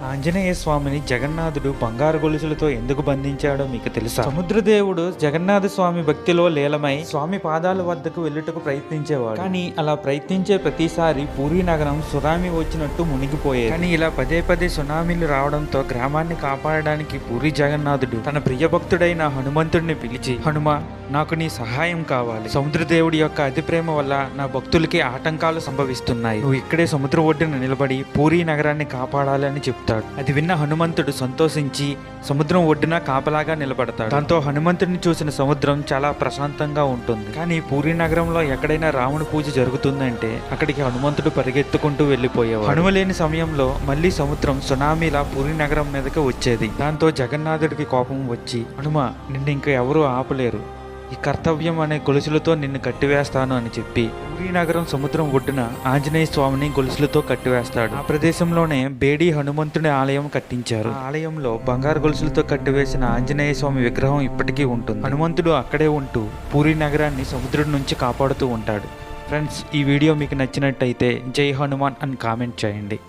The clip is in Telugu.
ఆంజనేయ స్వామిని జగన్నాథుడు బంగారు గొలుసులతో ఎందుకు బంధించాడో మీకు తెలుసా? సముద్రదేవుడు జగన్నాథ స్వామి భక్తిలో లీలమై స్వామి పాదాల వద్దకు వెళ్ళుటకు ప్రయత్నించేవాడు. కానీ అలా ప్రయత్నించే ప్రతిసారి పూరీ నగరం సునామీ వచ్చినట్టు మునిగిపోయేది. కానీ ఇలా పదే పదే సునామీలు రావడంతో గ్రామాన్ని కాపాడడానికి పూరీ జగన్నాథుడు తన ప్రియ భక్తుడైన హనుమంతుడిని పిలిచి, హనుమ, నాకు నీ సహాయం కావాలి. సముద్రదేవుడి యొక్క అతి ప్రేమ వల్ల నా భక్తులకి ఆటంకాలు సంభవిస్తున్నాయి. నువ్వు ఇక్కడే సముద్ర ఒడ్డున నిలబడి పూరీ నగరాన్ని కాపాడాలి అని చెప్తాడు. అది విన్న హనుమంతుడు సంతోషించి సముద్రం ఒడ్డున కాపలాగా నిలబడతాడు. దాంతో హనుమంతుడిని చూసిన సముద్రం చాలా ప్రశాంతంగా ఉంటుంది. కానీ పూరీ నగరంలో ఎక్కడైనా రావణ పూజ జరుగుతుందంటే అక్కడికి హనుమంతుడు పరిగెత్తుకుంటూ వెళ్లిపోయేవాడు. హనుమలేని సమయంలో మళ్లీ సముద్రం సునామీలా పూరీ నగరం మీదకి వచ్చేది. దాంతో జగన్నాథుడికి కోపం వచ్చి, హనుమ, నిన్ను ఇంకా ఎవరూ ఆపలేరు, ఈ కర్తవ్యం అనే గొలుసులతో నిన్ను కట్టివేస్తాను అని చెప్పి పూరీ నగరం సముద్రం ఒడ్డున ఆంజనేయ స్వామిని గొలుసులతో కట్టివేస్తాడు. ఆ ప్రదేశంలోనే బేడి హనుమంతుని ఆలయం కట్టించారు. ఆ ఆలయంలో బంగారు గొలుసులతో కట్టివేసిన ఆంజనేయ స్వామి విగ్రహం ఇప్పటికీ ఉంటుంది. హనుమంతుడు అక్కడే ఉంటూ పూరీ నగరాన్ని సముద్రం నుంచి కాపాడుతూ ఉంటాడు. ఫ్రెండ్స్, ఈ వీడియో మీకు నచ్చినట్టయితే జై హనుమాన్ అని కామెంట్ చేయండి.